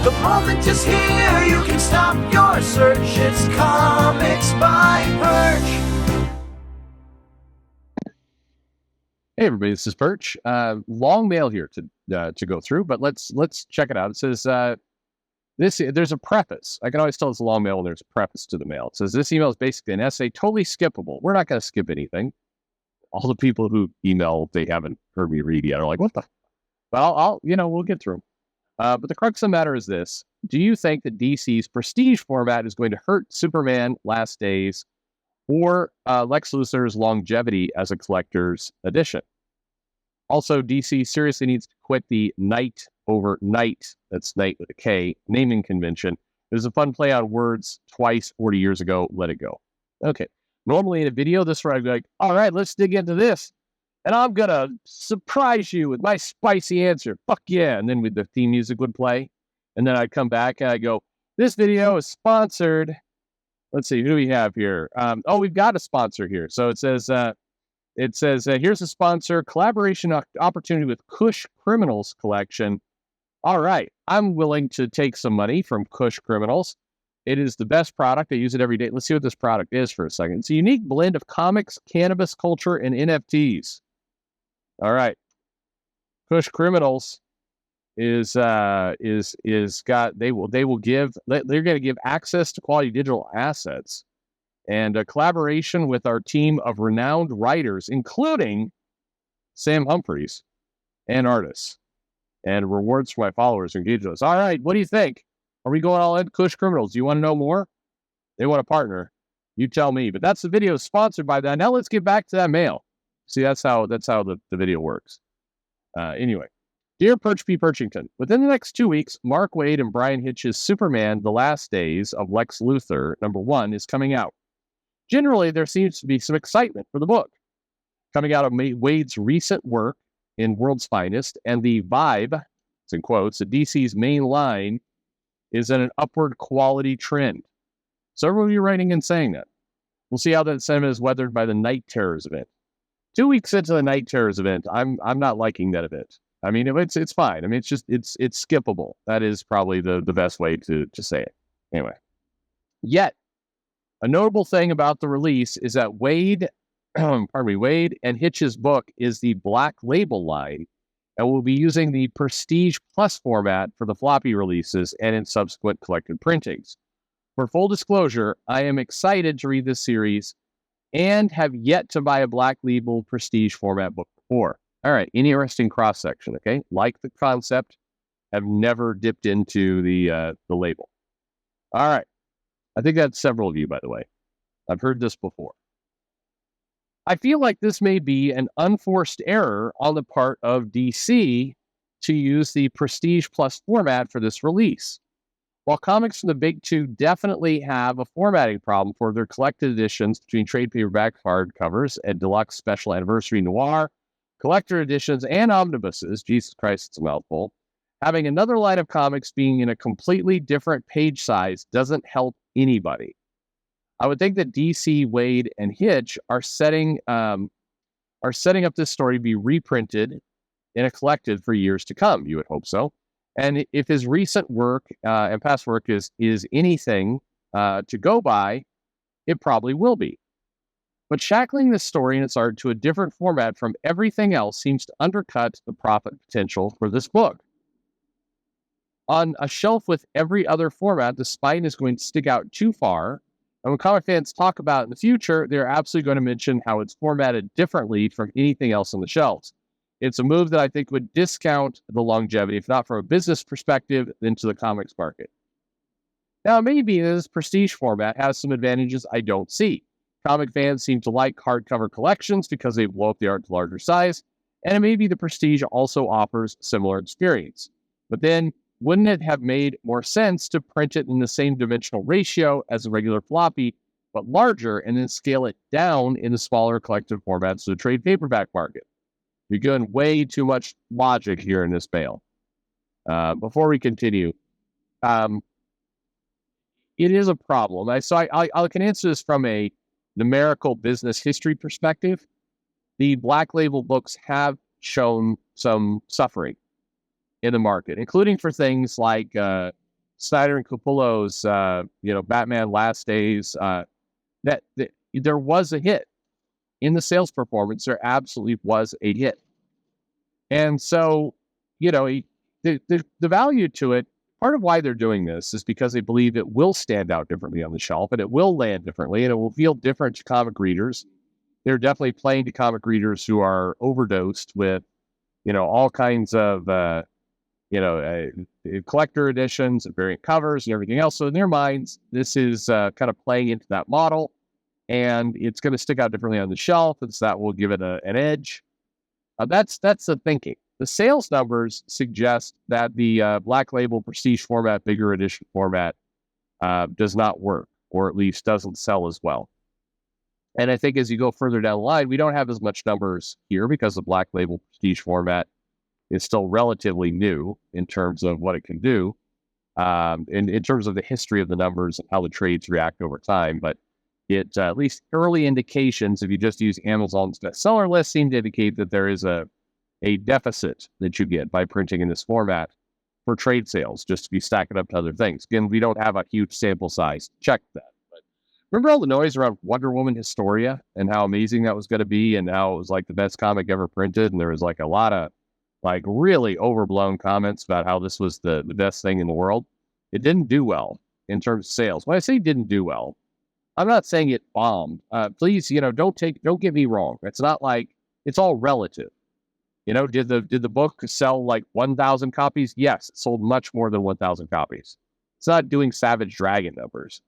The moment is here, you can stop your search. It's Comics by Perch. Hey everybody, this is Perch. Long mail here to go through, but let's check it out. It says there's a preface. I can always tell it's a long mail when there's a preface to the mail. It says this email is basically an essay, totally skippable. We're not going to skip anything. All the people who email, they haven't heard me read yet are like, what the? Well, we'll get through them. But the crux of the matter is this: do you think that DC's prestige format is going to hurt Superman Last Days or Lex Luthor's longevity as a collector's edition? Also, DC seriously needs to quit the night over night, that's night with a K, naming convention. There's a fun play on words twice 40 years ago, let it go. Okay, normally in a video, this where I'd be like, all right, let's dig into this. And I'm going to surprise you with my spicy answer. Fuck yeah. And then the theme music would play. And then I'd come back and I'd go, this video is sponsored. Let's see, who do we have here? We've got a sponsor here. So it says, here's a sponsor, collaboration opportunity with Kush Criminals Collection. All right, I'm willing to take some money from Kush Criminals. It is the best product. I use it every day. Let's see what this product is for a second. It's a unique blend of comics, cannabis culture, and NFTs. All right, Kush Criminals they're going to give access to quality digital assets and a collaboration with our team of renowned writers, including Sam Humphries and artists, and rewards for my followers who engage with us. All right, what do you think? Are we going all in? Kush Criminals, do you want to know more? They want to partner. You tell me. But that's the video sponsored by that. Now let's get back to that mail. See, that's how the video works. Anyway, dear Perch P. Perchington, within the next 2 weeks, Mark Waid and Brian Hitch's Superman: The Last Days of Lex Luthor #1 is coming out. Generally, there seems to be some excitement for the book. Coming out of Waid's recent work in World's Finest, and the vibe, it's in quotes, that DC's main line is in an upward quality trend. Several of you writing and saying that. We'll see how that sentiment is weathered by the Night Terrors event. 2 weeks into the Night Terrors event, I'm not liking that event. I mean, it's fine. I mean, it's skippable. That is probably the best way to say it. Anyway, yet a notable thing about the release is that Waid and Hitch's book is the Black Label line, and will be using the Prestige Plus format for the floppy releases and in subsequent collected printings. For full disclosure, I am excited to read this series and have yet to buy a Black Label Prestige format book before. All right, interesting cross-section, okay? Like the concept, have never dipped into the label. All right. I think that's several of you, by the way. I've heard this before. I feel like this may be an unforced error on the part of DC to use the Prestige Plus format for this release. While comics from the big two definitely have a formatting problem for their collected editions between trade paperback hardcovers and deluxe special anniversary noir, collector editions, and omnibuses, Jesus Christ, it's a mouthful, having another line of comics being in a completely different page size doesn't help anybody. I would think that DC, Waid, and Hitch are setting up this story to be reprinted in a collected for years to come. You would hope so. And if his recent work and past work is anything to go by, it probably will be. But shackling this story and its art to a different format from everything else seems to undercut the profit potential for this book. On a shelf with every other format, the spine is going to stick out too far. And when comic fans talk about it in the future, they're absolutely going to mention how it's formatted differently from anything else on the shelves. It's a move that I think would discount the longevity, if not from a business perspective, then to the comics market. Now, maybe this prestige format has some advantages I don't see. Comic fans seem to like hardcover collections because they blow up the art to larger size, and maybe the prestige also offers similar experience. But then, wouldn't it have made more sense to print it in the same dimensional ratio as a regular floppy, but larger, and then scale it down in the smaller collective formats to the trade paperback market? You're doing way too much logic here in this mail. Before we continue, it is a problem. I can answer this from a numerical business history perspective. The Black Label books have shown some suffering in the market, including for things like Snyder and Capullo's, Batman Last Days, that there was a hit in the sales performance. There absolutely was a hit. And so, the value to it, part of why they're doing this is because they believe it will stand out differently on the shelf and it will land differently and it will feel different to comic readers. They're definitely playing to comic readers who are overdosed with, all kinds of, collector editions and variant covers and everything else. So in their minds, this is kind of playing into that model, and it's going to stick out differently on the shelf, and so that will give it an edge. That's the thinking. The sales numbers suggest that the Black Label prestige format, bigger edition format, does not work, or at least doesn't sell as well. And I think as you go further down the line, we don't have as much numbers here because the Black Label prestige format is still relatively new in terms of what it can do, in terms of the history of the numbers and how the trades react over time. But it, at least early indications, if you just use Amazon's bestseller list, seem to indicate that there is a deficit that you get by printing in this format for trade sales, just to be stacking up to other things. Again, we don't have a huge sample size. Check that. But remember all the noise around Wonder Woman Historia and how amazing that was going to be and how it was like the best comic ever printed, and there was like a lot of like really overblown comments about how this was the best thing in the world. It didn't do well in terms of sales. When I say didn't do well, I'm not saying it bombed. Please, don't get me wrong. It's not like, it's all relative. Did the book sell like 1,000 copies? Yes, it sold much more than 1,000 copies. It's not doing Savage Dragon numbers.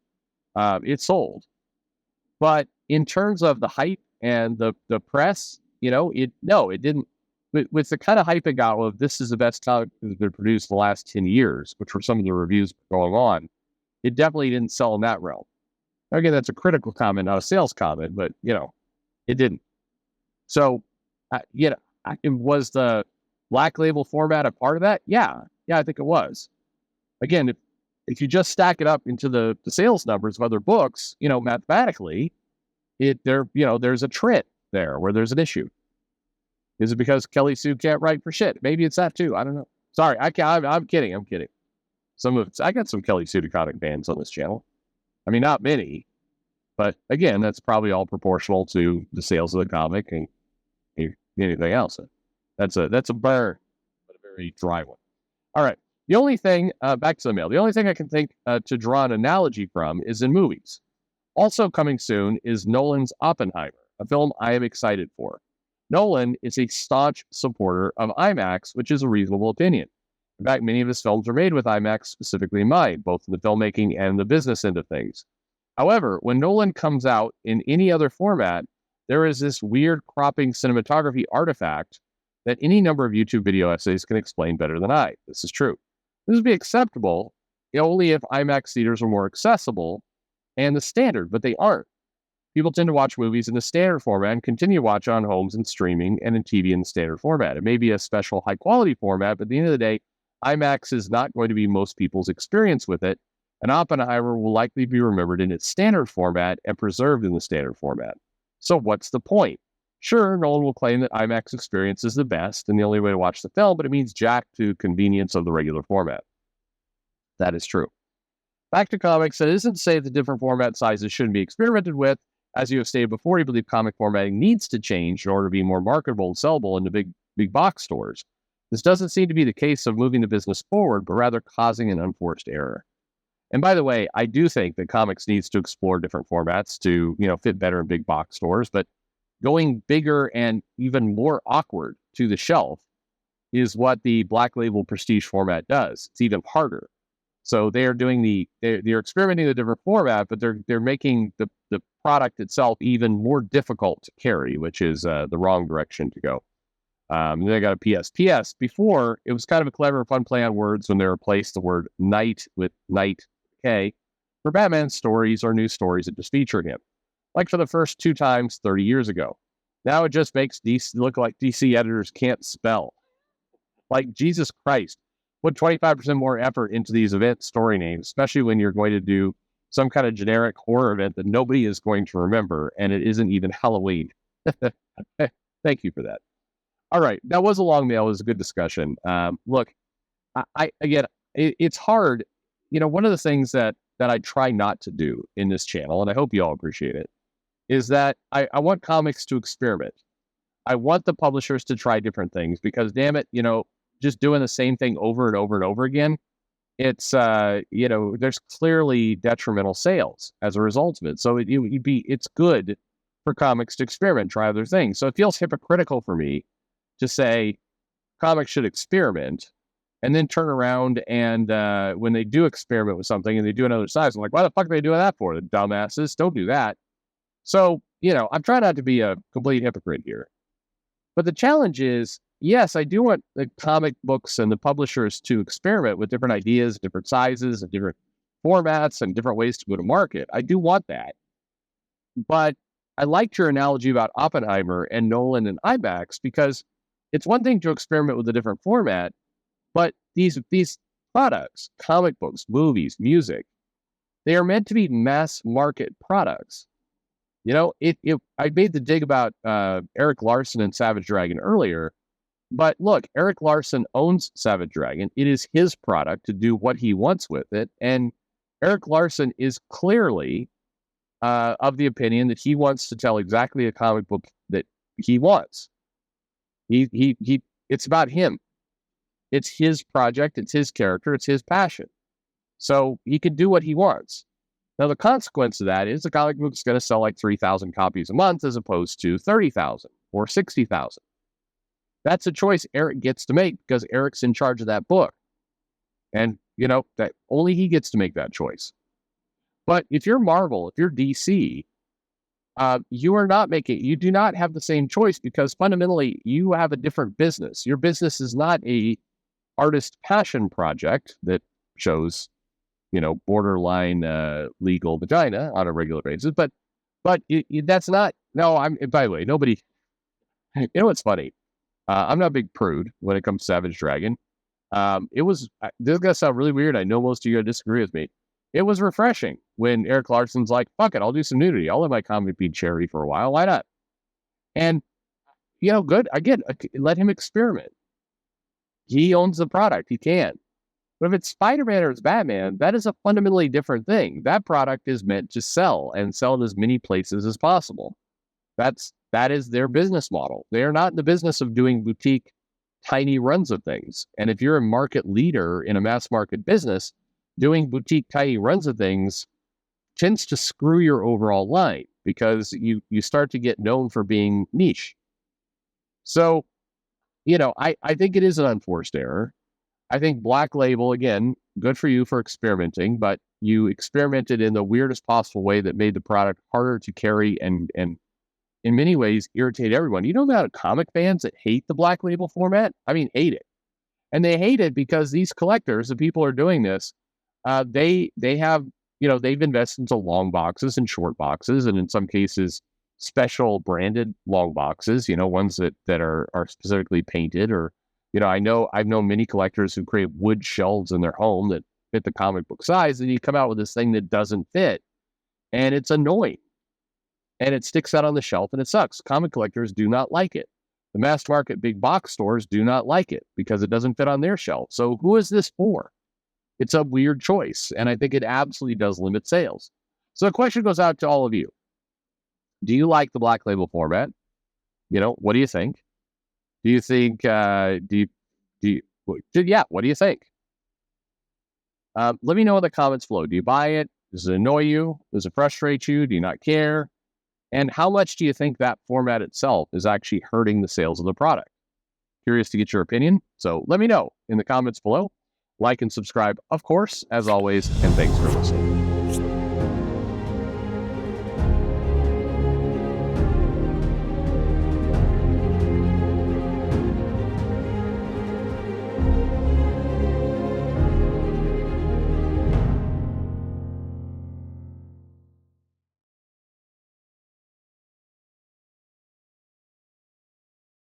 It sold. But in terms of the hype and the press, it didn't. With the kind of hype it got of this is the best comic that's been produced in the last 10 years, which were some of the reviews going on, it definitely didn't sell in that realm. Again, that's a critical comment, not a sales comment, but, it didn't. So, was the Black Label format a part of that? Yeah, I think it was. Again, if you just stack it up into the sales numbers of other books, mathematically, there's a trend there where there's an issue. Is it because Kelly Sue can't write for shit? Maybe it's that too. I don't know. Sorry, I'm kidding. I'm kidding. I got some Kelly Sue comic fans on this channel. I mean, not many, but again, that's probably all proportional to the sales of the comic and anything else. That's a burn, but a very dry one. All right. The only thing, back to the mail. The only thing I can think to draw an analogy from is in movies. Also coming soon is Nolan's Oppenheimer, a film I am excited for. Nolan is a staunch supporter of IMAX, which is a reasonable opinion. In fact, many of his films are made with IMAX specifically in mind, both in the filmmaking and the business end of things. However, when Nolan comes out in any other format, there is this weird cropping cinematography artifact that any number of YouTube video essays can explain better than I. This is true. This would be acceptable only if IMAX theaters were more accessible and the standard, but they aren't. People tend to watch movies in the standard format and continue to watch on homes and streaming and in TV in the standard format. It may be a special high-quality format, but at the end of the day, IMAX is not going to be most people's experience with it, and Oppenheimer will likely be remembered in its standard format and preserved in the standard format. So what's the point? Sure, Nolan will claim that IMAX experience is the best and the only way to watch the film, but it means jack to convenience of the regular format. That is true. Back to comics, that isn't to say that different format sizes shouldn't be experimented with. As you have stated before, you believe comic formatting needs to change in order to be more marketable and sellable in the big box stores. This doesn't seem to be the case of moving the business forward, but rather causing an unforced error. And by the way, I do think that comics needs to explore different formats to, fit better in big box stores, but going bigger and even more awkward to the shelf is what the Black Label prestige format does. It's even harder. So they are doing they're experimenting with a different format, but they're making the product itself even more difficult to carry, which is the wrong direction to go. Then I got a PS. Before, it was kind of a clever, fun play on words when they replaced the word knight with knight K for Batman stories or news stories that just featured him, like for the first 2 times 30 years ago. Now it just makes DC look like DC editors can't spell. Like, Jesus Christ. Put 25% more effort into these event story names, especially when you're going to do some kind of generic horror event that nobody is going to remember, and it isn't even Halloween. Thank you for that. All right, that was a long mail. It was a good discussion. Look, again, it's hard. one of the things that I try not to do in this channel, and I hope you all appreciate it, is that I want comics to experiment. I want the publishers to try different things because, damn it, just doing the same thing over and over and over again, it's there's clearly detrimental sales as a result of it. So it's good for comics to experiment, try other things. So it feels hypocritical for me to say comics should experiment and then turn around and when they do experiment with something and they do another size, I'm like, why the fuck are they doing that for? The dumbasses, don't do that. So, I'm trying not to be a complete hypocrite here. But the challenge is, yes, I do want the comic books and the publishers to experiment with different ideas, different sizes, and different formats, and different ways to go to market. I do want that. But I liked your analogy about Oppenheimer and Nolan and IMAX because it's one thing to experiment with a different format, but these products, comic books, movies, music, they are meant to be mass market products. I made the dig about Eric Larson and Savage Dragon earlier, but look, Eric Larson owns Savage Dragon. It is his product to do what he wants with it, and Eric Larson is clearly of the opinion that he wants to tell exactly a comic book that he wants. It's about him. It's his project. It's his character. It's his passion. So he can do what he wants. Now, the consequence of that is the comic book is going to sell like 3,000 copies a month as opposed to 30,000 or 60,000. That's a choice Eric gets to make because Eric's in charge of that book. And, that only he gets to make that choice. But if you're Marvel, if you're DC, you do not have the same choice because fundamentally you have a different business. Your business is not a artist passion project that shows, borderline legal vagina on a regular basis. But that's not. No, by the way, nobody. What's funny? I'm not a big prude when it comes to Savage Dragon. This is gonna sound really weird. I know most of you disagree with me. It was refreshing when Eric Larson's like, fuck it, I'll do some nudity. I'll let my comic be charity for a while. Why not? And, good. Again, let him experiment. He owns the product. He can. But if it's Spider-Man or it's Batman, that is a fundamentally different thing. That product is meant to sell and sell in as many places as possible. That is their business model. They are not in the business of doing boutique, tiny runs of things. And if you're a market leader in a mass market business, doing boutique, tiny runs of things tends to screw your overall line because you start to get known for being niche. So, I think it is an unforced error. I think Black Label, again, good for you for experimenting, but you experimented in the weirdest possible way that made the product harder to carry and in many ways irritate everyone. You know the amount of comic fans that hate the Black Label format? I mean, hate it. And they hate it because these collectors, the people who are doing this, they have, they've invested into long boxes and short boxes, and in some cases, special branded long boxes, ones that are specifically painted or, I've known many collectors who create wood shelves in their home that fit the comic book size, and you come out with this thing that doesn't fit, and it's annoying. And it sticks out on the shelf, and it sucks. Comic collectors do not like it. The mass market big box stores do not like it because it doesn't fit on their shelf. So who is this for? It's a weird choice, and I think it absolutely does limit sales. So the question goes out to all of you. Do you like the Black Label format? What do you think? Do you think, what do you think? Let me know in the comments below. Do you buy it? Does it annoy you? Does it frustrate you? Do you not care? And how much do you think that format itself is actually hurting the sales of the product? Curious to get your opinion. So let me know in the comments below. Like and subscribe, of course, as always, and thanks for listening.